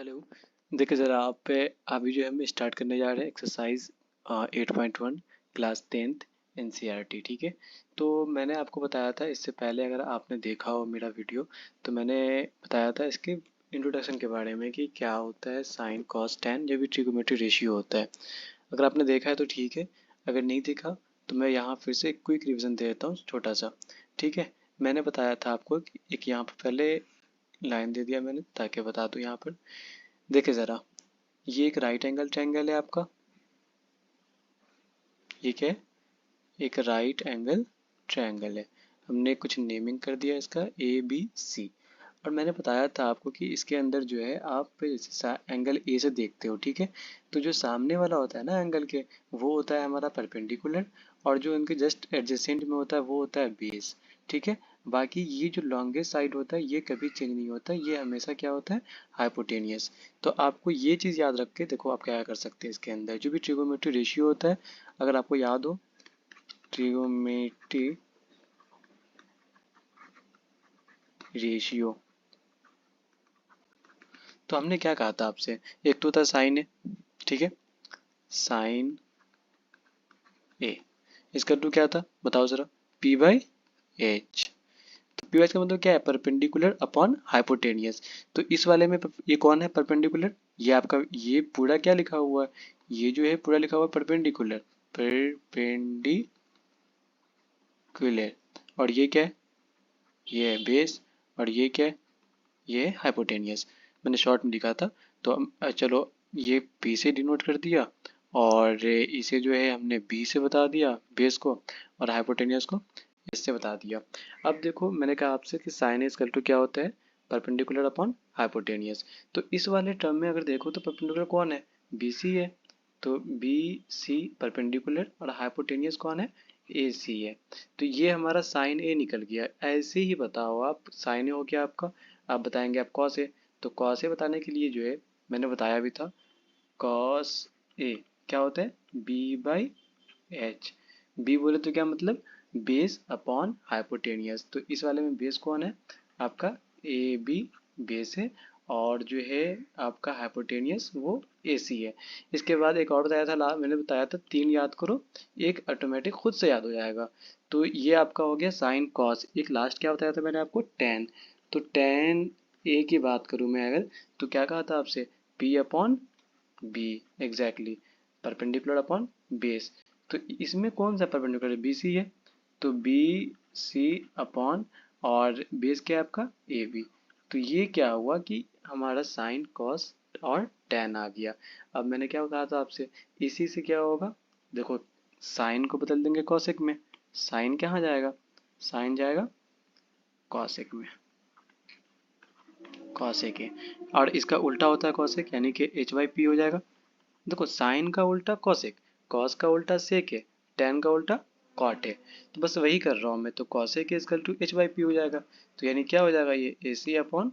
Hello. देखिए ज़रा आप पे अभी जो है हम स्टार्ट करने जा रहे हैं एक्सरसाइज 8.1 क्लास 10th एनसीईआरटी। ठीक है, तो मैंने आपको बताया था इससे पहले, अगर आपने देखा हो मेरा वीडियो, तो मैंने बताया था इसके इंट्रोडक्शन के बारे में कि क्या होता है साइन कॉस टैन, जो भी ट्रिगोनोमेट्री रेशियो होता है। अगर आपने देखा है तो ठीक है, अगर नहीं देखा तो मैं यहाँ फिर से एक क्विक रिविज़न दे देता हूँ छोटा सा। ठीक है, मैंने बताया था आपको कि एक यहाँ पर पहले लाइन दे दिया मैंने ताकि बता दूँ यहाँ पर। देखिए ज़रा, ये एक राइट एंगल ट्रायंगल है आपका। ये क्या है? एक राइट एंगल ट्रायंगल है। हमने कुछ नेमिंग कर दिया इसका ए बी सी। और मैंने बताया था आपको कि इसके अंदर जो है आप जैसे एंगल ए से देखते हो, ठीक है, तो जो सामने वाला होता है ना एंगल के, वो होता है हमारा परपेंडिकुलर, और जो इनके जस्ट एडजेसेंट में होता है वो होता है बेस। ठीक है, बाकी ये जो लॉन्गेस्ट साइड होता है ये कभी चेंज नहीं होता, ये हमेशा क्या होता है, हाइपोटेनियस। तो आपको ये चीज़ याद रख के देखो आप क्या कर सकते हैं। इसके अंदर जो भी ट्रिगोनोमेट्री रेशियो होता है, अगर आपको याद हो, ट्रिगोनोमेट्री रेशियो, तो हमने क्या कहा था आपसे, एक तो था साइन ए, ठीक है, साइन ए, इसका टू क्या था बताओ जरा, पी बाई एच। तो पी बाई का मतलब क्या है, परपेंडिकुलर अपॉन हाइपोटेनियस। तो इस वाले में ये कौन है परपेंडिकुलर, ये आपका ये पूरा क्या लिखा हुआ है, ये जो है पूरा लिखा हुआ है परपेंडिकुलर, परपेंडिकुलर। और ये क्या है, ये है बेस, और ये क्या है, ये है हाइपोटेनियस। मैंने शॉर्ट में लिखा था, तो चलो ये पी से डिनोट कर दिया, और इसे जो है हमने बी से बता दिया बेस को, और हाइपोटेनियस को इससे बता दिया। अब देखो मैंने कहा आपसे कि साइन इज इक्वल टू क्या होता है, परपेंडिकुलर अपॉन हाइपोटेनियस। तो इस वाले टर्म में अगर देखो तो परपेंडिकुलर कौन है, बी सी है, तो बी सी परपेंडिकुलर, और हाइपोटेनियस कौन है, ए सी है। तो ये हमारा साइन ए निकल गया। ऐसे ही बताओ आप, साइन ए हो गया आपका, आप बताएंगे आप कॉस ए, तो कॉस ए बताने के लिए जो है मैंने बताया भी था, कॉस ए क्या होता है, बी बाई एच। बी बोले तो क्या मतलब, बेस अपॉन हाइपोटेनियस। तो इस वाले में बेस कौन है आपका, ए बी बेस है, और जो है आपका हाइपोटेनियस वो ए सी है। इसके बाद एक और बताया था, मैंने बताया था तीन याद करो, एक ऑटोमेटिक खुद से याद हो जाएगा। तो ये आपका हो गया साइन कॉस, एक लास्ट क्या बताया था मैंने आपको, टेन। तो टेन ए की बात करूँ मैं अगर, तो क्या कहा था आपसे, P upon B, exactly, perpendicular upon base. तो इसमें कौन सा परपेंडिकुलर, बी सी है, तो बी सी अपॉन, और बेस क्या है आपका, ए बी। तो ये क्या हुआ कि हमारा साइन कॉस और टेन आ गया। अब मैंने क्या कहा था आपसे, इसी से क्या होगा, देखो साइन को बदल देंगे कॉसेक में, साइन कहाँ जाएगा, साइन जाएगा कॉसेक में, कॉसेक है, और इसका उल्टा होता है कॉसेक, यानी कि एच बाई पी हो जाएगा। देखो साइन का उल्टा कॉसेक, कॉस का उल्टा सेक है, टेन का उल्टा कॉट है, तो बस वही कर रहा हूँ मैं। तो cosec equal to H by P हो जाएगा, तो यानी क्या हो जाएगा, ये ए सी अपॉन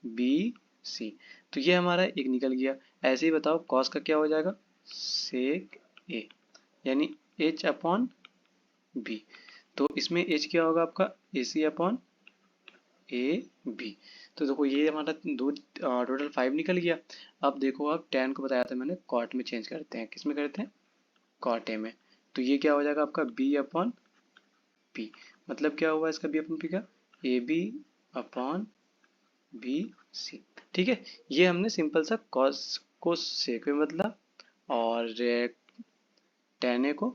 बी सी। तो ये हमारा एक निकल गया। ऐसे ही बताओ कॉस का क्या हो जाएगा, सेक ए, यानी एच अपॉन बी। तो इसमें एच क्या होगा आपका, ए सी अपॉन ए बी। तो देखो ये हमारा दो टोटल 5 निकल गया। अब देखो आप टेन को बताया था मैंने कॉट में चेंज करते हैं, किस में करते हैं, कॉट ए में। तो ये क्या हो जाएगा आपका बी अपॉन पी, मतलब क्या हुआ इसका बी अपॉन पी का, A B upon B C. ठीक है, ये हमने सिंपल सा कॉस को सेक में बदला, और टेन ए को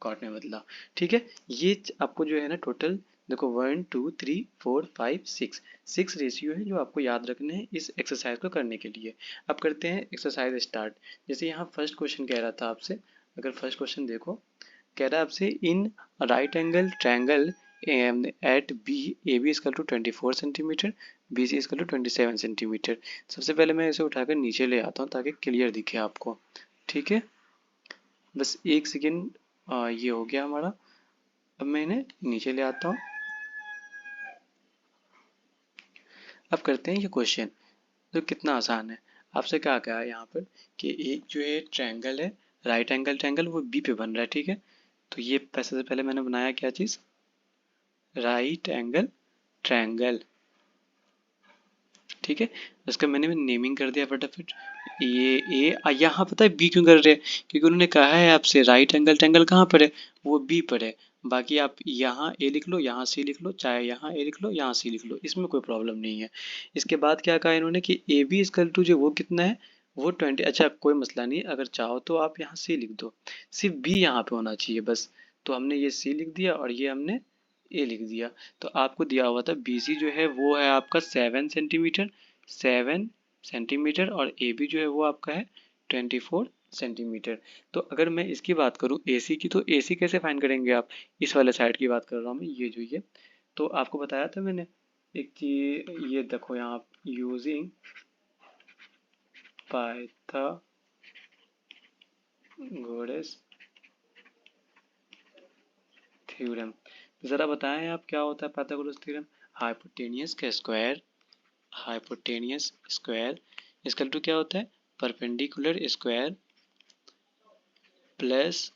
कॉट में बदला। ठीक है, ये आपको जो है ना टोटल, देखो 1 2 3 4 5 6 6 रेशियो है जो आपको याद रखने हैं इस एक्सरसाइज को करने के लिए। अब करते हैं एक्सरसाइज स्टार्ट। जैसे यहाँ फर्स्ट क्वेश्चन कह रहा था आपसे, अगर फर्स्ट क्वेश्चन देखो, कह रहा है आपसे in right angle triangle at B A B equal to 24 centimetre, B C equal to 27 centimetre. सबसे पहले मैं इसे उठाकर नीचे ले आता हूँ ताकि क्लियर दिखे आपको। ठीक है, बस एक सेकेंड, ये हो गया हमारा। अब मैं इन्हें नीचे ले आता हूँ। अब करते हैं ये क्वेश्चन, तो कितना आसान है। आपसे क्या कहा है यहाँ पर कि एक जो है ट्रायंगल है, राइट एंगल ट्रायंगल, वो बी पे बन रहा है। ठीक है, तो ये पैसे से पहले मैंने बनाया क्या चीज़, राइट एंगल ट्रायंगल। ठीक है, इसका मैंने नेमिंग कर दिया फटाफट। ये ए यहाँ पता है बी क्यों कर रहे हैं, क्योंकि उन्होंने कहा है आपसे राइट एंगल ट्रायंगल कहाँ पर है, वो बी पर है। बाकी आप यहाँ ए लिख लो, यहाँ सी लिख लो, चाहे यहाँ ए लिख लो, यहाँ सी लिख लो, इसमें कोई प्रॉब्लम नहीं है। इसके बाद क्या कहा इन्होंने कि ए बी इक्वल टू जो वो कितना है, वो 20। अच्छा कोई मसला नहीं, अगर चाहो तो आप यहाँ सी लिख दो, सिर्फ बी यहाँ पे होना चाहिए बस। तो हमने ये सी लिख दिया और ये हमने ए लिख दिया। तो आपको दिया हुआ था बी सी जो है वो है आपका 7 सेंटीमीटर, 7 सेंटीमीटर, और ए बी जो है वो आपका है 24 सेंटीमीटर। तो अगर मैं इसकी बात करूँ ए सी की, तो ए सी कैसे फाइंड करेंगे आप, इस वाले साइड की बात कर रहा हूँ मैं, ये जो ये तो आपको बताया था मैंने एक चीज, ये देखो यहाँ यूजिंग पाइथागोरस थ्योरम। जरा बताएं आप क्या होता है पाइथागोरस थ्योरम। हाइपोटेनियस का स्क्वायर, हाइपोटेनियस स्क्वायर इसका टू क्या होता है, परपेंडिकुलर स्क्वायर प्लस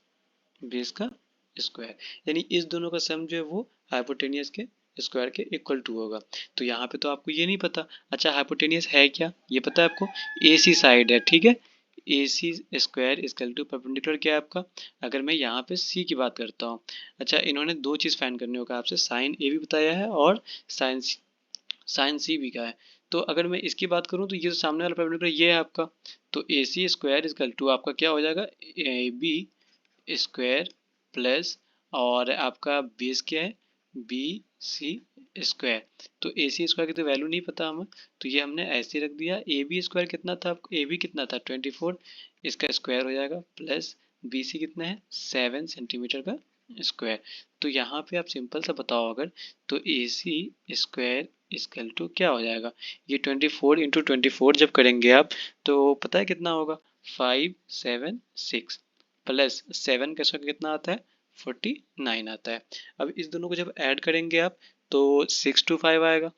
बेस का स्क्वायर, यानी इस दोनों का सम जो है वो हाइपोटेनियस के स्क्वायर के इक्वल टू होगा। तो यहाँ पे तो आपको ये नहीं पता। अच्छा हाइपोटेनियस है क्या, ये पता है आपको, ए सी साइड है, ठीक है। ए सी स्क्वायर इक्वल टू परपेंडिकुलर क्या है आपका, अगर मैं यहाँ पे सी की बात करता हूँ। अच्छा इन्होंने दो चीज़ फाइंड करनी होगा आपसे, साइन ए भी बताया है और साइन साइन सी भी का है। तो अगर मैं इसकी बात करूँ तो ये सामने वाला परपेंडिकुलर ये है आपका, तो ए सी स्क्वायर इक्वल टू आपका क्या हो जाएगा, ए बी स्क्वायर प्लस, और आपका बेस क्या है, बी सी स्क्वायर। तो ए सी स्क्वायर की तो वैल्यू नहीं पता हमें, तो ये हमने ऐसे रख दिया। ए बी स्क्वायर कितना था, ए बी कितना था 24, इसका स्क्वायर हो जाएगा, प्लस बी सी कितना है 7 सेंटीमीटर का स्क्वायर। तो यहाँ पे आप सिंपल सा बताओ अगर, तो ए सी स्क्वायर इक्वल टू क्या हो जाएगा, ये 24 इंटू 24 जब करेंगे आप तो पता है कितना होगा, 576 प्लस 7 का स्क्वायर कितना आता है 49 आता है। अब इस दोनों को जब ऐड करेंगे आप तो 625 आएगा।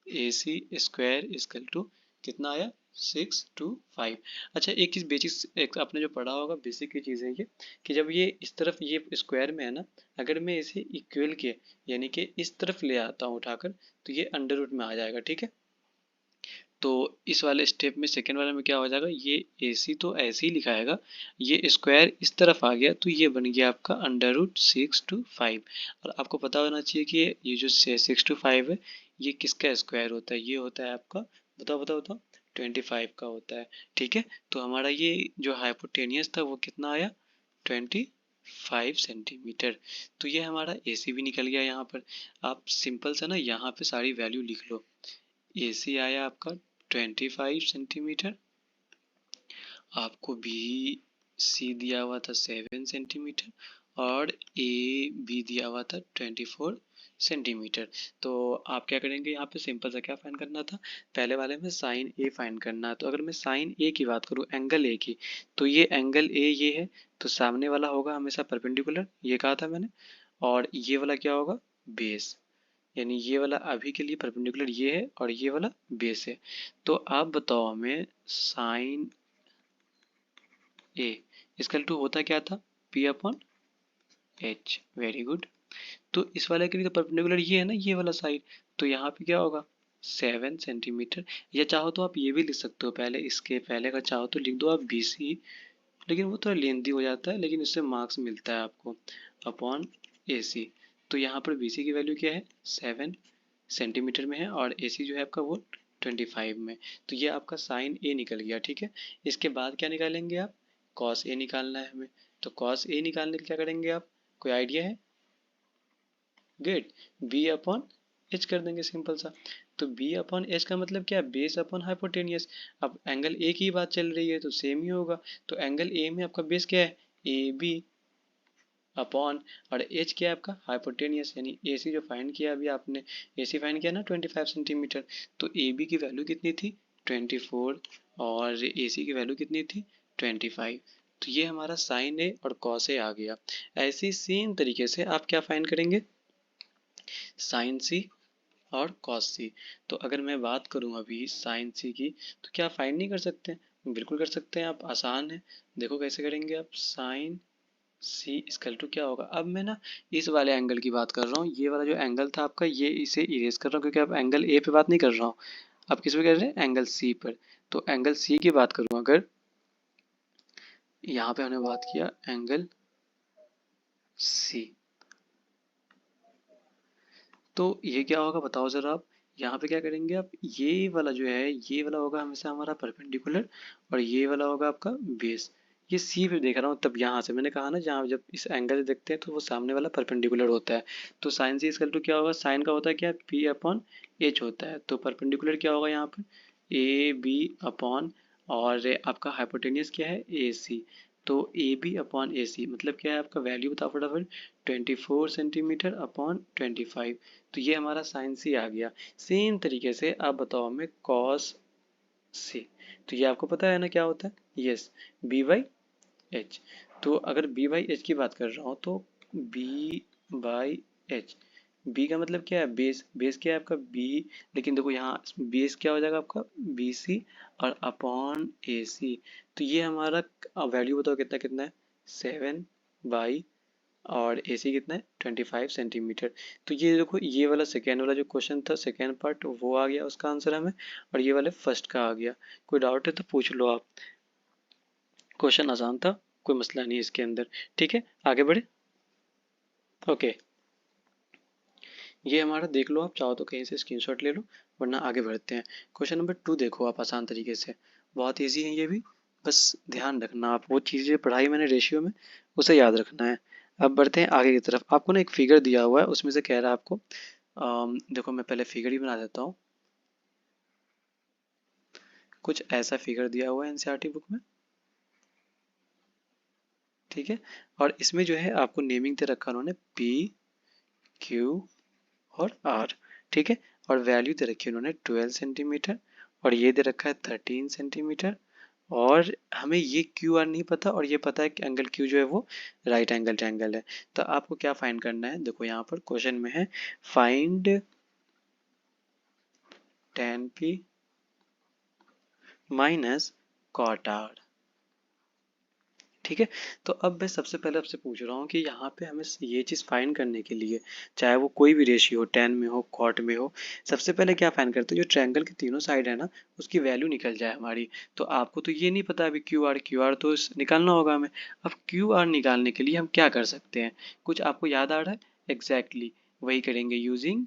ए सी स्क्वायर इक्वल टू कितना आया 625। अच्छा एक चीज़ बेसिक एक आपने जो पढ़ा होगा बेसिक की चीज़ है ये, कि जब ये इस तरफ ये स्क्वायर में है ना, अगर मैं इसे इक्वल के यानी कि इस तरफ ले आता हूँ उठाकर, तो ये अंडर रूट में आ जाएगा, ठीक है। तो इस वाले स्टेप में सेकेंड वाले में क्या हो जाएगा, ये ए सी तो ऐसे ही लिखाएगा, ये स्क्वायर इस तरफ आ गया तो ये बन गया आपका अंडर रूट 625। और आपको पता होना चाहिए कि ये जो 625 है ये किसका स्क्वायर होता है, ये होता है आपका, बताओ बताओ बताओ, 25 का होता है, ठीक है। तो हमारा ये जो हाइपोटेनियस था वो कितना आया 25 सेंटीमीटर। तो ये हमारा ए सी भी निकल गया यहाँ पर। आप सिंपल सा ना यहाँ पे सारी वैल्यू लिख लो। ए सी आया आपका 25 सेंटीमीटर, आपको बी सी दिया हुआ था 7 सेंटीमीटर, और ए बी दिया हुआ था 24 सेंटीमीटर। तो आप क्या करेंगे यहाँ पे सिंपल सा क्या फाइंड करना था, पहले वाले में साइन ए फाइंड करना है। तो अगर मैं साइन ए की बात करूँ एंगल ए की, तो ये एंगल ए ये है, तो सामने वाला होगा हमेशा परपेंडिकुलर, ये कहा था मैंने, और ये वाला क्या होगा बेस, यानी ये वाला अभी के लिए परपेंडिकुलर ये है और ये वाला बेस है। तो आप बताओ हमें साइन ए इसका टू होता क्या था, P upon H, very good. तो इस वाले के लिए तो परपेंडिकुलर ये है ना, ये वाला साइड, तो यहाँ पे क्या होगा 7 सेंटीमीटर। या चाहो तो आप ये भी लिख सकते हो, पहले इसके पहले का चाहो तो लिख दो आप बी सी, लेकिन वो थोड़ा लेंथी हो जाता है, लेकिन इससे मार्क्स मिलता है आपको, अपॉन ए सी। तो यहाँ पर बी सी की वैल्यू क्या है 7 सेंटीमीटर में है, और ए सी जो है आपका वो 25 में। तो ये आपका साइन ए निकल गया, ठीक है। इसके बाद क्या निकालेंगे आप, कॉस ए निकालना है हमें। तो कॉस ए निकालने के लिए क्या करेंगे आप, कोई आइडिया है, गुड, बी अपॉन एच कर देंगे सिंपल सा। तो बी अपॉन एच का मतलब क्या है, बेस अपॉन हाइपोटेनियस। अब एंगल ए की बात चल रही है तो सेम ही होगा। तो एंगल ए में आपका बेस क्या है ए बी अपॉन, और एच क्या है आपका हाइपोटेनियस, यानी ए सी जो फाइंड किया अभी आपने, ए सी फाइंड किया ना 25 सेंटीमीटर, तो ए बी की वैल्यू कितनी थी 24, और ए सी की वैल्यू कितनी थी 25। तो ये हमारा साइन ए और कॉस ए आ गया। ऐसे ही सेम तरीके से आप क्या फाइंड करेंगे, साइन सी और कॉस सी। तो अगर मैं बात करूं अभी साइन सी की, तो क्या फाइंड नहीं कर सकते, बिल्कुल कर सकते हैं आप, आसान है। देखो कैसे करेंगे आप, साइन सी इक्वल टू क्या होगा, अब मैं ना इस वाले एंगल की बात कर रहा हूँ, ये वाला जो एंगल था आपका ये इसे इरेज कर रहा हूँ क्योंकि अब एंगल ए पे बात नहीं कर रहा हूँ, अब किस पे कर रहे हैं, एंगल सी पर। तो एंगल सी की बात करूं अगर, यहाँ पे हमने बात किया एंगल सी, तो ये क्या होगा बताओ जरा आप। यहाँ पे क्या करेंगे आप, ये वाला जो है ये वाला होगा हमेशा हमारा परपेंडिकुलर, और ये वाला होगा आपका बेस। ये सी पे देख रहा हूँ, तब यहाँ से मैंने कहा ना, जहाँ जब इस एंगल से देखते हैं तो वो सामने वाला परपेंडिकुलर होता है। तो साइन सी इक्वल टू क्या होगा, साइन का होता है क्या, पी अपॉन एच होता है। तो परपेंडिकुलर क्या होगा यहाँ पर, ए बी अपॉन, और आपका हाइपोटेनियस क्या है, ए सी। तो ए बी अपॉन ए सी मतलब क्या है आपका, वैल्यू बताओ फटाफट, 24 सेंटीमीटर अपॉन 25। तो ये हमारा साइन सी आ गया। सेम तरीके से आप बताओ हमें कॉस सी। तो ये आपको पता है ना क्या होता है, यस, बी बाई एच। तो अगर बी बाई एच की बात कर रहा हूँ तो बी बाई एच, बी का मतलब क्या है, बेस, बेस क्या है आपका बी, लेकिन देखो यहाँ बेस क्या हो जाएगा आपका बी सी, और अपॉन ए सी। तो ये हमारा वैल्यू बताओ कितना कितना है, 7 बाई, और ए सी कितना है 25 सेंटीमीटर। तो ये देखो ये वाला सेकेंड वाला जो क्वेश्चन था, सेकेंड पार्ट वो आ गया उसका आंसर हमें, और ये वाले फर्स्ट का आ गया। कोई डाउट है तो पूछ लो आप, क्वेश्चन आसान था, कोई मसला नहीं है इसके अंदर। ठीक है, आगे बढ़े। ओके, ये हमारा देख लो, आप चाहो तो कहीं से स्क्रीनशॉट ले लो, वरना आगे बढ़ते हैं। क्वेश्चन नंबर 2 देखो आप, आसान तरीके से, बहुत ईजी है ये भी, बस ध्यान रखना आप वो चीज़ें पढ़ाई मैंने रेशियो में, उसे याद रखना है। अब बढ़ते हैं आगे की तरफ। आपको ना एक फिगर दिया हुआ है, उसमें से कह रहा है आपको, देखो मैं पहले फिगर ही बना देता हूँ। कुछ ऐसा फिगर दिया हुआ है एनसीईआरटी बुक में, ठीक है। और इसमें जो है आपको नेमिंग दे रखा है उन्होंने, पी क्यू और आर, ठीक है। और वैल्यू दे रखी है उन्होंने 12 सेंटीमीटर, और ये दे रखा है 13 सेंटीमीटर। और हमें ये क्यू आर नहीं पता, और ये पता है कि एंगल क्यू जो है वो राइट एंगल ट्रायंगल है। तो आपको क्या फाइंड करना है, देखो यहाँ पर क्वेश्चन में है, find tan p minus cot R, ठीक है। तो अब मैं सबसे पहले आपसे पूछ रहा हूँ कि यहाँ पे हमें ये चीज़ फाइंड करने के लिए, चाहे वो कोई भी रेशियो हो, टेन में हो, कॉट में हो, सबसे पहले क्या फाइंड करते हैं, जो ट्रायंगल की तीनों साइड है ना, उसकी वैल्यू निकल जाए हमारी। तो आपको तो ये नहीं पता अभी क्यू आर तो निकालना होगा हमें। अब क्यू आर निकालने के लिए हम क्या कर सकते हैं, कुछ आपको याद आ रहा है, एग्जैक्टली वही करेंगे, यूजिंग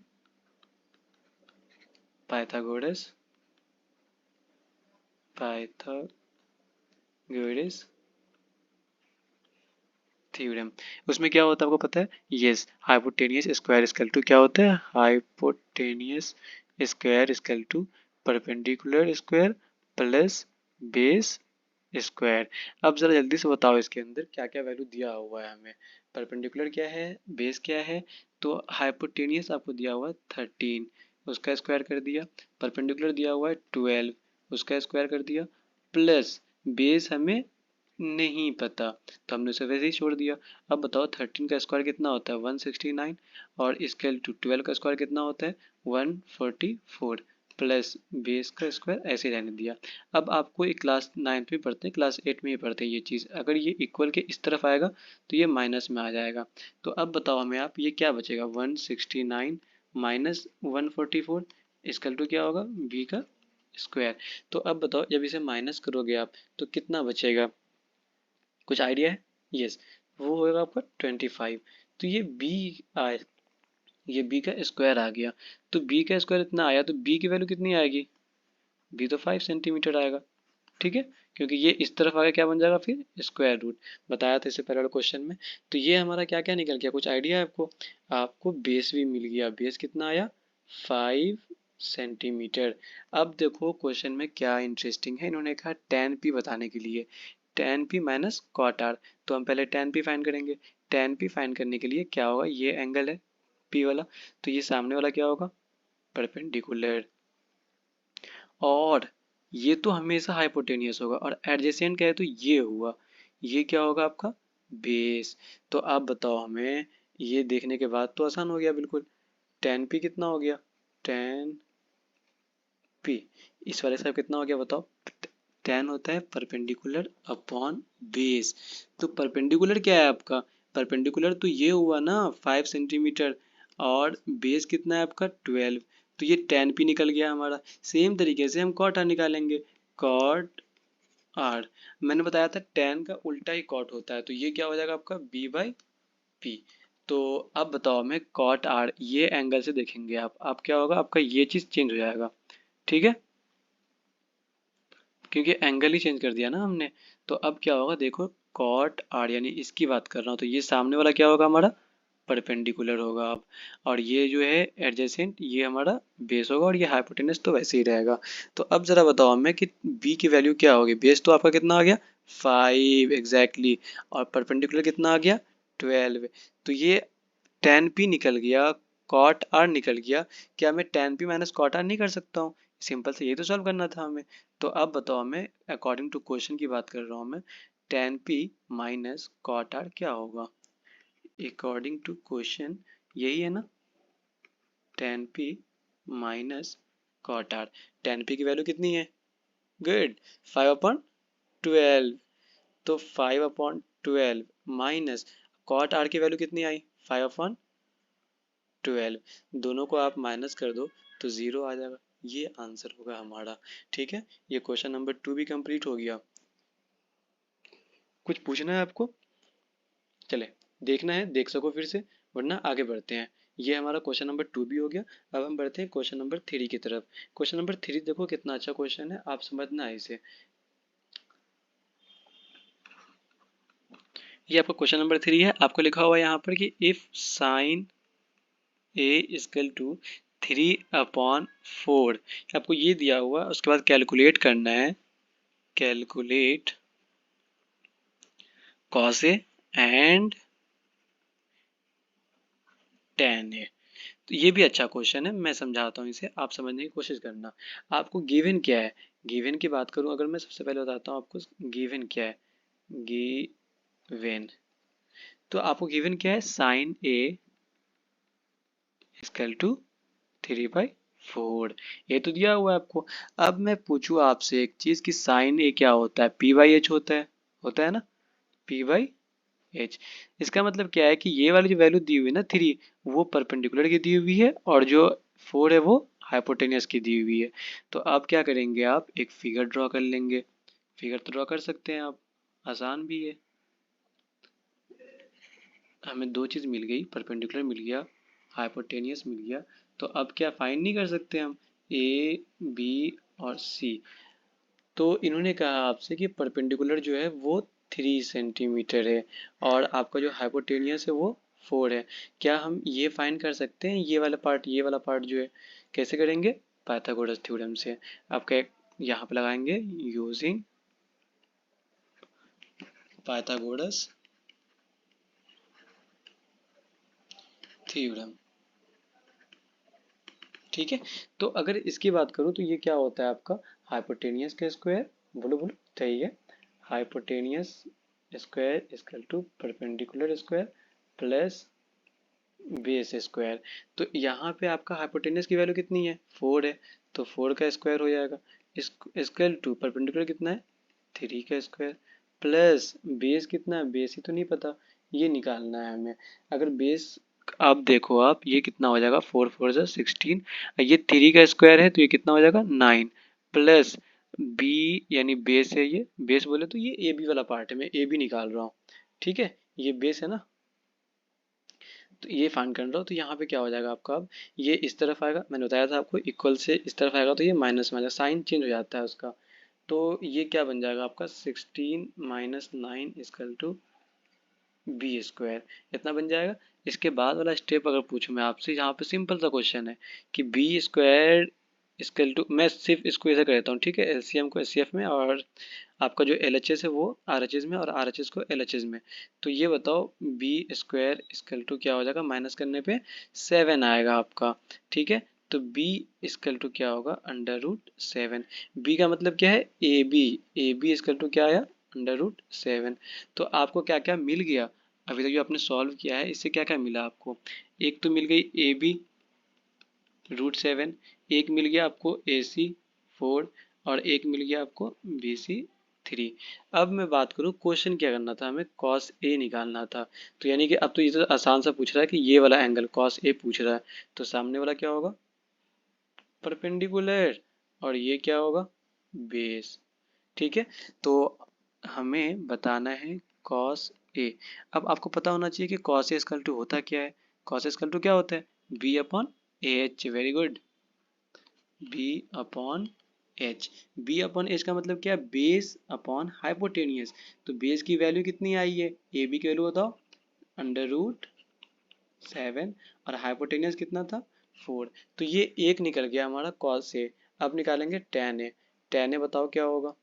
पाइथागोरस पाइथागोरस थ्योरम। उसमें क्या होता है आपको पता है, yes, hypotenuse square equal to क्या होता है, hypotenuse square equal to perpendicular square plus base square. अब जरा जल्दी से बताओ इसके अंदर क्या क्या वैल्यू दिया हुआ है हमें, परपेंडिकुलर क्या है, बेस क्या है। तो हाइपोटेनियस आपको दिया हुआ है 13, उसका स्क्वायर कर दिया, परपेंडिकुलर दिया हुआ है 12, उसका स्क्वायर कर दिया, प्लस बेस हमें नहीं पता, तो हमने उसे वैसे ही छोड़ दिया। अब बताओ 13 का स्क्वायर कितना होता है, 169, और स्केल टू 12 का स्क्वायर कितना होता है, 144, प्लस बेस का स्क्वायर ऐसे रहने दिया। अब आपको एक क्लास 9th में पढ़ते हैं, क्लास 8 में ही पढ़ते हैं ये चीज़, अगर ये इक्वल के इस तरफ आएगा तो ये माइनस में आ जाएगा। तो अब बताओ हमें आप, ये क्या बचेगा, 169 माइनस 144 इसकल टू क्या होगा, बी का स्क्वायर। तो अब बताओ जब इसे माइनस करोगे आप तो कितना बचेगा, कुछ आइडिया है, यस, वो होगा आपका 25। तो ये बी आए, ये बी का स्क्वायर आ गया, तो बी का स्क्वायर इतना आया, तो बी की वैल्यू कितनी आएगी, बी तो 5 सेंटीमीटर आएगा, ठीक है, क्योंकि ये इस तरफ आगे क्या बन जाएगा फिर, स्क्वायर रूट, बताया था इससे पहले वाले क्वेश्चन में। तो ये हमारा क्या क्या निकल गया, कुछ आइडिया है आपको, आपको बेस भी मिल गया, बेस कितना आया, 5 सेंटीमीटर। अब देखो क्वेश्चन में क्या इंटरेस्टिंग है, इन्होंने कहा tan p बताने के लिए, tan p minus cot R. तो हम पहले tan p फाइंड करेंगे, tan p फाइंड करने के लिए क्या होगा, ये एंगल है p वाला, तो ये सामने वाला क्या होगा, परपेंडिकुलर, और ये तो हमेशा हाइपोटेनियस होगा, और एडजेसेंट क्या है तो ये हुआ, ये क्या होगा आपका बेस। तो आप बताओ हमें, ये देखने के बाद तो आसान हो गया बिल्कुल, tan p कितना हो गया, tan p, इस वाले साहब कितना हो गया बताओ, tan होता है परपेंडिकुलर अपॉन बेस। तो परपेंडिकुलर क्या है आपका, परपेंडिकुलर तो ये हुआ ना 5 सेंटीमीटर, और बेस कितना है आपका 12, तो ये tan p निकल गया हमारा। सेम तरीके से हम cot r निकालेंगे, cot r, मैंने बताया था tan का उल्टा ही cot होता है, तो ये क्या हो जाएगा आपका b/p। तो अब बताओ हमें cot r, ये एंगल से देखेंगे आप क्या होगा आपका, ये चीज़ चेंज हो जाएगा, ठीक है, क्योंकि एंगल ही चेंज कर दिया ना हमने। तो अब क्या होगा देखो, कॉट आर, यानी इसकी बात कर रहा हूँ, तो ये सामने वाला क्या होगा हमारा, परपेंडिकुलर होगा अब, और ये जो है एडजेसेंट, ये हमारा बेस होगा, और ये हाइपोटेनस तो वैसे ही रहेगा। तो अब जरा बताओ हमें कि बी की वैल्यू क्या होगी। बेस तो आपका कितना आ गया 5 एग्जैक्टली, और परपेंडिकुलर कितना आ गया 12। तो ये tan p निकल गया, cot r निकल गया, क्या मैं tan p minus cot r नहीं कर सकता हूँ। सिंपल से ये तो सॉल्व करना था हमें। तो अब बताओ हमें, अकॉर्डिंग टू क्वेश्चन की बात कर रहा हूँ मैं, tan p minus cot r क्या होगा। अकॉर्डिंग टू क्वेश्चन यही है ना, tan p minus cot r। tan p की वैल्यू कितनी है, गुड, 5/12। तो 5/12 माइनस cot r की वैल्यू कितनी आई, 5/12, दोनों को आप माइनस कर दो तो 0 आ जाएगा। ये आंसर होगा हमारा, ठीक है। ये क्वेश्चन नंबर 2 भी कंप्लीट हो गया। कुछ पूछना है आपको, चले देखना है देख सको फिर से, वरना आगे बढ़ते हैं। ये हमारा क्वेश्चन नंबर 2 भी हो गया। अब हम बढ़ते हैं क्वेश्चन नंबर 3 की तरफ। क्वेश्चन नंबर 3 देखो कितना अच्छा क्वेश्चन है, आप समझना है इसे। ये आपका क्वेश्चन नंबर 3 है, आपको लिखा हुआ है यहाँ पर कि if sine a equal to 3/4, आपको ये दिया हुआ, उसके बाद कैलकुलेट करना है, calculate cos a and tan a। तो ये भी अच्छा क्वेश्चन है, मैं समझाता हूँ इसे, आप समझने की कोशिश करना। आपको गिवन क्या है, गिवन की बात करूँ अगर मैं, सबसे पहले बताता हूँ आपको गिवन क्या है। गिवन, तो आपको गिवन क्या है, साइन a इजकल टू 3/4, ये तो दिया हुआ है आपको। अब मैं पूछूं आपसे एक चीज कि साइन ए क्या होता है, p/h होता है ना, p/h। इसका मतलब क्या है कि ये वाली जो वैल्यू दी हुई है ना 3, वो परपेंडिकुलर की दी हुई है, और जो 4 है वो हाइपोटेनियस की दी हुई है। तो आप क्या करेंगे, आप एक फिगर ड्रॉ कर लेंगे। फिगर तो ड्रॉ कर सकते हैं आप, आसान भी है। हमें दो चीज़ मिल गई, परपेंडिकुलर मिल गया, हाइपोटेनियस मिल गया। तो अब क्या फाइंड नहीं कर सकते हम, ए बी और सी। तो इन्होंने कहा आपसे कि परपेंडिकुलर जो है वो 3 सेंटीमीटर है, और आपका जो हाइपोटेनियस है वो 4 है। क्या हम ये फाइंड कर सकते हैं, ये वाला पार्ट, ये वाला पार्ट जो है, कैसे करेंगे, पाइथागोरस थ्योरम से। आपका यहाँ पे लगाएंगे यूजिंग पाइथागोरस थ्योरम, ठीक है। तो अगर इसकी बात करूँ तो ये क्या होता है आपका, हाइपोटेनियस का स्क्वायर, बोलो बोलो सही है, hypotenuse square equal to perpendicular square plus base square. तो यहाँ पे आपका हाइपोटेनियस की वैल्यू कितनी है, 4 है, तो 4 का स्क्वायर हो जाएगा, इजकल टू परपेंडिकुलर कितना है, 3 का स्क्वायर, प्लस बेस कितना है, बेस ही तो नहीं पता, ये निकालना है हमें। अगर बेस आप देखो, आप ये कितना हो जाएगा, 4 4 16, ये 3 का स्क्वायर है तो ये कितना हो जाएगा 9, प्लस बी यानी बेस है, ये बेस बोले तो ये ए बी वाला पार्ट है, मैं ए बी निकाल रहा हूँ, ठीक है, ये बेस है ना। तो ये फाइंड कर रहा हूँ, तो यहाँ पे क्या हो जाएगा आपका, अब ये इस तरफ आएगा, मैंने बताया था आपको इक्वल से इस तरफ आएगा तो ये माइनस में आ जाएगा, साइन चेंज हो जाता है उसका। तो ये क्या बन जाएगा आपका, 16 minus 9 equal to B square, इतना बन जाएगा। इसके बाद वाला स्टेप अगर पूछूं मैं आपसे, यहाँ पे सिंपल सा क्वेश्चन है कि बी स्क्वायर इजकल टू, मैं सिर्फ इसको ऐसा करता हूँ, ठीक है, एलसीएम को एचसीएफ में, और आपका जो एलएचएस है वो आरएचएस में, और आरएचएस को एलएचएस में। तो ये बताओ बी स्क्वायर इजकल टू क्या हो जाएगा, माइनस करने पे 7 आएगा आपका, ठीक है। तो b इजकल टू क्या होगा, √7। b का मतलब क्या है, ए बी इजकल टू क्या आया, √7। तो आपको क्या क्या मिल गया, अभी तक जो आपने सॉल्व किया है इससे क्या क्या मिला आपको, एक तो मिल गई ए बी √7, एक मिल गया आपको ए सी 4, और एक मिल गया आपको बी सी 3। अब मैं बात करूँ क्वेश्चन क्या करना था, हमें cos a निकालना था। तो यानी कि अब तो ये तो आसान सा पूछ रहा है कि ये वाला एंगल cos a पूछ रहा है, तो सामने वाला क्या होगा, परपेंडिकुलर, और ये क्या होगा, बेस। ठीक है, तो हमें बताना है कॉस ए। अब आपको पता होना चाहिए कि कॉस ए इक्वल टू होता क्या है। कॉस ए इक्वल टू क्या होता है, B upon H. Very good, B upon H. B upon H का मतलब क्या है, बेस अपॉन हाइपोटेनियस। तो बेस की वैल्यू कितनी आई है, ए बी की वैल्यू बताओ, √7, और हाइपोटेनियस कितना था, 4। तो ये एक निकल गया हमारा कॉस ए। अब निकालेंगे टेन ए। टेन ए बताओ क्या होगा,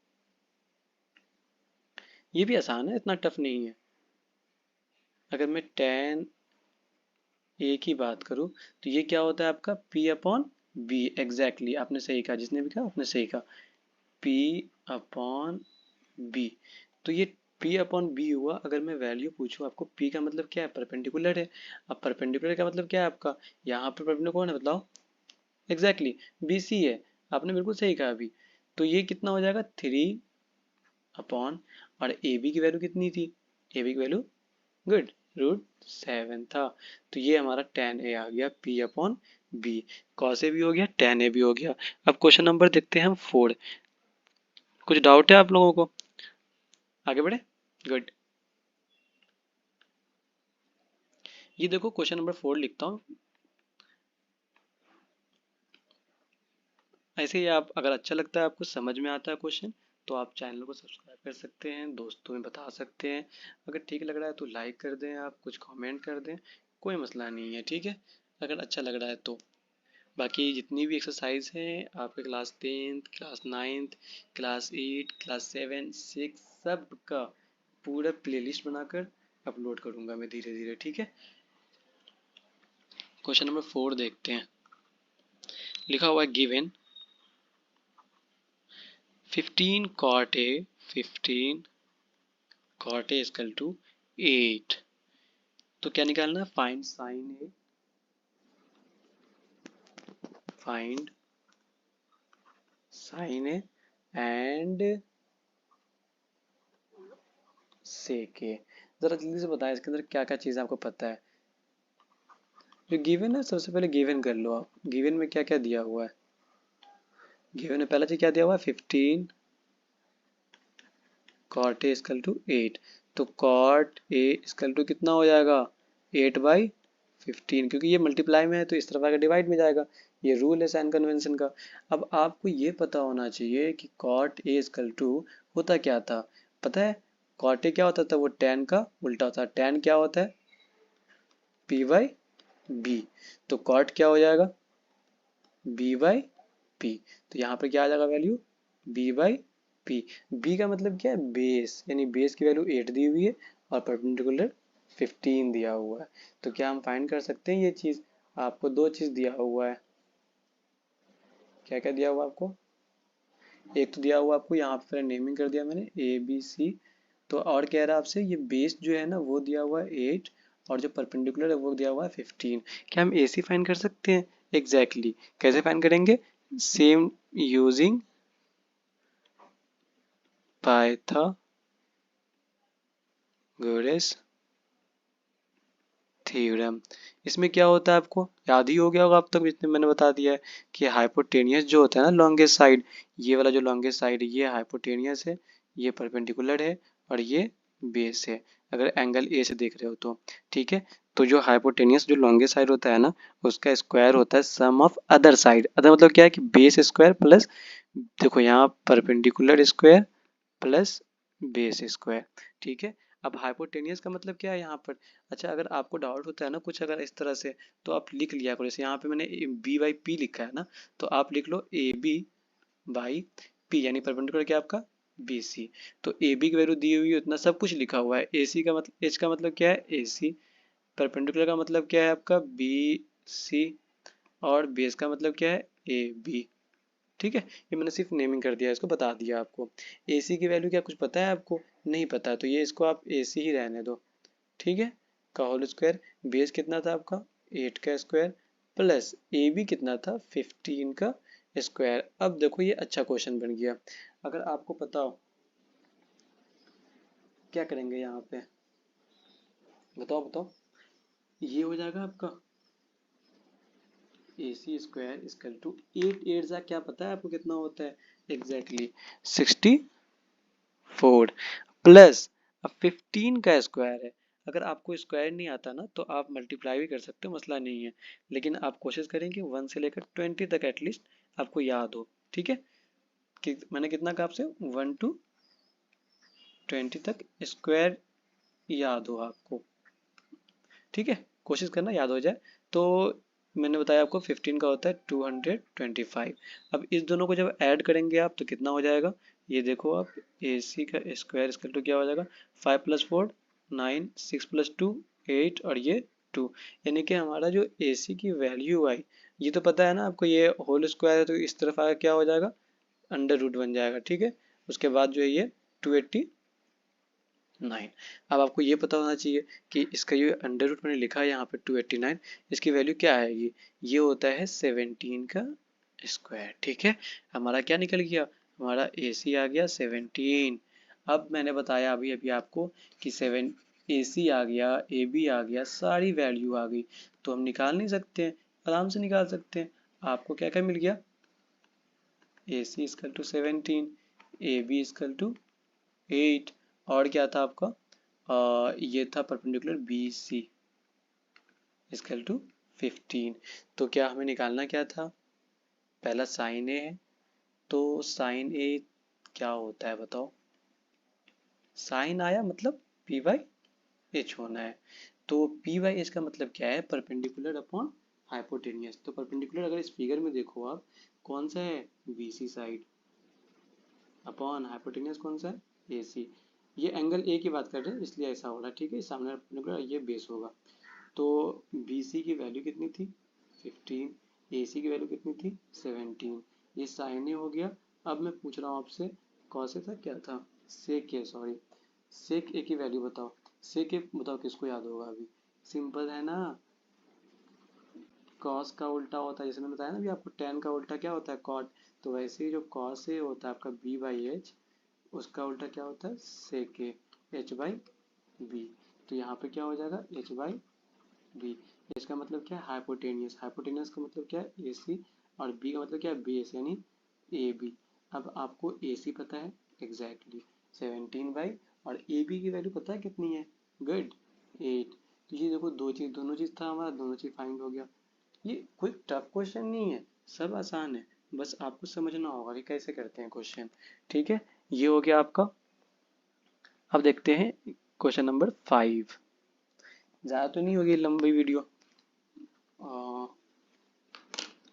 ये भी आसान है, इतना टफ नहीं है। अगर मैं टेन ए की बात करूँ तो ये क्या होता है आपका, पी अपॉन बी। एग्जैक्टली, आपने सही कहा, जिसने भी कहा आपने सही कहा, पी अपॉन बी। तो ये पी अपॉन बी हुआ। अगर मैं वैल्यू पूछूं आपको, पी का मतलब क्या है, परपेंडिकुलर है। अब परपेंडिकुलर का मतलब क्या है आपका, यहाँ पर परपेंडिकुलर कौन है बताओ, एग्जैक्टली बी सी है। आपने बिल्कुल सही कहा अभी। तो ये कितना हो जाएगा, 3 अपॉन, और ए बी की वैल्यू कितनी थी, ए बी की वैल्यू, गुड, √7 था। तो ये हमारा टेन ए आ गया, P upon B. Cos A भी हो गया, टेन ए भी हो गया। अब क्वेश्चन नंबर देखते हैं हम 4। कुछ डाउट है आप लोगों को, आगे बढ़े, गुड। ये देखो क्वेश्चन नंबर 4 लिखता हूँ। ऐसे ही आप, अगर अच्छा लगता है, आपको समझ में आता है क्वेश्चन, तो आप चैनल को सब्सक्राइब कर सकते हैं, दोस्तों में बता सकते हैं। अगर ठीक लग रहा है तो लाइक कर दें, आप कुछ कमेंट कर दें, कोई मसला नहीं है, ठीक है, अगर अच्छा लग रहा है तो। बाकी जितनी भी एक्सरसाइज हैं आपके class 10th, class 9th, class 8, class 7, 6 सब का पूरा प्लेलिस्ट बनाकर अपलोड करूँगा मैं धीरे धीरे, ठीक है। क्वेश्चन नंबर 4 देखते हैं। लिखा हुआ है given 15 cot A, 15 cot A equal to 8। तो क्या निकालना है, find sine A, find sine A and sec A. जरा जल्दी से बताएं इसके अंदर क्या क्या चीज़ आपको पता है। जो गिवन है सबसे पहले गिवन कर लो आप, गिवन में क्या क्या दिया हुआ है। गिवन में पहला चीज क्या दिया हुआ है, 15 कॉट ए इक्वल टू 8। तो कॉट ए इक्वल टू कितना हो जाएगा, 8/15, क्योंकि ये मल्टीप्लाई में है तो इस तरफ आकर डिवाइड में जाएगा। ये रूल है साइन कन्वेंशन का। अब आपको ये पता होना चाहिए कि कॉट ए इक्वल टू होता क्या था, पता है, कॉट ए क्या होता था, वो tan का उल्टा होता है। tan क्या होता है, p/b। तो कॉट क्या हो जाएगा, b/p। तो यहाँ पर क्या आ जाएगा वैल्यू, b/p। b का मतलब क्या है, बेस, यानी बेस की वैल्यू 8 दी हुई है और परपेंडिकुलर 15 दिया हुआ है। तो क्या हम फाइंड कर सकते हैं ये चीज़। आपको दो चीज़ दिया हुआ है, क्या क्या दिया हुआ आपको, एक तो दिया हुआ आपको, यहाँ पर नेमिंग कर दिया मैंने, ए बी सी। तो और कह रहा है आपसे ये बेस जो है ना वो दिया हुआ है 8, और जो परपेंडिकुलर है वो दिया हुआ है 15। क्या हम ए सी फाइंड कर सकते हैं, एग्जैक्टली exactly. कैसे फाइंड करेंगे, सेम यूजिंग पाइथागोरस थ्योरम। इसमें क्या होता है आपको याद ही हो गया होगा अब तक, जितने मैंने बता दिया है कि हाइपोटेनियस जो होता है ना, लॉन्गेस्ट साइड, ये वाला जो लॉन्गेस्ट साइड है ये हाइपोटेनियस है, ये परपेंडिकुलर है, और ये बेस है, अगर एंगल ए से देख रहे हो तो, ठीक है। तो जो हाइपोटेनियस जो लॉन्गेस्ट साइड होता है ना, उसका स्क्वायर होता है सम ऑफ अदर साइड। अदर मतलब क्या है कि बेस स्क्वायर प्लस, देखो यहाँ perpendicular square plus base square, ठीक है। अब हाइपोटेनियस का मतलब क्या है यहाँ पर, अच्छा अगर आपको डाउट होता है ना कुछ अगर इस तरह से, तो आप लिख लिया करो। जैसे यहाँ पे मैंने b/p लिखा है ना, तो आप लिख लो ab/p, यानी परपेंडिकुलर क्या आपका bc। तो ab की वैल्यू दी हुई है, उतना सब कुछ लिखा हुआ है। ac का मतलब, h का मतलब क्या है ac, परपेंडिकुलर का मतलब क्या है आपका bc, और बेस का मतलब क्या है ab, ठीक है। ये मैंने सिर्फ नेमिंग कर दिया, इसको बता दिया आपको। AC की वैल्यू क्या कुछ पता है आपको, नहीं पता है, तो ये इसको आप AC ही रहने दो, ठीक है, का होल स्क्वायर। बेस कितना था आपका 8 का स्क्वायर, प्लस AB कितना था 15 का स्क्वायर। अब देखो ये अच्छा क्वेश्चन बन गया। अगर आपको पता हो क्या करेंगे यहाँ पे, बताओ बताओ, ये हो जाएगा आपका AC स्क्वायर इक्वल टू 8 सा क्या पता है आपको कितना होता है एग्जैक्टली 64 प्लस अब 15 का स्क्वायर है। अगर आपको स्क्वायर नहीं आता ना तो आप मल्टीप्लाई भी कर सकते हो, मसला नहीं है, लेकिन आप कोशिश करेंगे 1 से लेकर 20 तक एटलीस्ट आपको याद हो। ठीक है कि मैंने कितना कहा आपसे 1 to 20 तक स्क्वायर याद हो आपको। ठीक है कोशिश करना याद हो जाए। तो मैंने बताया आपको 15 का होता है 225। अब इस दोनों को जब ऐड करेंगे आप तो कितना हो जाएगा, ये देखो आप AC का स्क्वायर इसका टू क्या हो जाएगा 5 + 4 9 6 + 2 8 और ये 2, यानी कि हमारा जो AC की वैल्यू आई, ये तो पता है ना आपको, ये होल स्क्वायर है तो इस तरफ आगे क्या हो जाएगा अंडर रूट बन जाएगा। ठीक है उसके बाद जो है ये 289। अब आपको ये पता होना चाहिए कि इसका जो अंडर रूट मैंने लिखा है यहाँ पे 289, इसकी वैल्यू क्या है, ये होता है 17 का स्क्वायर। ठीक है हमारा क्या निकल गया, हमारा AC आ गया 17। अब मैंने बताया अभी अभी आपको कि AC आ गया, AB आ गया, सारी वैल्यू आ गई, तो हम निकाल नहीं सकते हैं, आराम से निकाल सकते हैं। आपको क्या क्या मिल गया, AC equal to 17, AB equal to 8, और क्या था आपका ये था परपेंडिकुलर BC इक्वल टू 15। तो क्या हमें निकालना क्या था, पहला साइन ए है, तो साइन ए क्या होता है बताओ, साइन आया मतलब P बाई H होना है। तो P बाई H का मतलब क्या है, परपेंडिकुलर अपॉन हाइपोटेनियस। तो परपेंडिकुलर अगर इस फिगर में देखो आप कौन सा है BC साइड, अपॉन हाइपोटेनियस कौन सा है AC। ये एंगल A की बात कर रहे हैं इसलिए ऐसा हो रहा है। ठीक है सामने परपेंडिकुलर ये बेस होगा। तो BC की वैल्यू कितनी थी 15, AC की वैल्यू कितनी थी 17, ये साइन ए हो गया। अब मैं पूछ रहा हूँ आपसे कौन था क्या था सेक ए, सॉरी सेक ए की वैल्यू बताओ। सेक ए बताओ किसको याद होगा अभी, सिंपल है ना, कॉस का उल्टा होता है, जैसे मैंने बताया ना अभी आपको टेन का उल्टा क्या होता है कॉट। तो वैसे ही जो कॉस ए होता है आपका B बाई एच, उसका उल्टा क्या होता है सेक ए H बाई बी। तो यहाँ पे क्या हो जाएगा H बाई बी। इसका मतलब क्या है हाइपोटेनियस, हाइपोटेनियस का मतलब क्या है AC, और बी का मतलब क्या है बेस यानी AB। अब आपको AC पता है एग्जैक्टली 17 बाई, और AB की वैल्यू पता है कितनी है, गुड 8। तो ये देखो दो चीज़, दोनों चीज़ था हमारा, दोनों चीज़ फाइंड हो गया। ये कोई टफ क्वेश्चन नहीं है, सब आसान है, बस आपको समझना होगा कि कैसे करते हैं क्वेश्चन। ठीक है ये हो गया आपका। अब देखते हैं क्वेश्चन नंबर 5। ज़्यादा तो नहीं होगी लंबी वीडियो,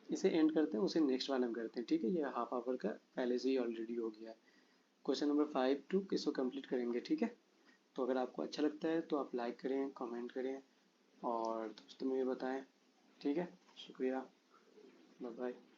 इसे एंड करते हैं, उसे नेक्स्ट वाले में करते हैं। ठीक है ये हाफ आवर का पहले से ही ऑलरेडी हो गया है। क्वेश्चन नंबर 5 टू इसको कंप्लीट करेंगे। ठीक है तो अगर आपको अच्छा लगता है तो आप लाइक करें, कमेंट करें और दोस्तों में भी बताएं। ठीक है शुक्रिया, बाय बाय।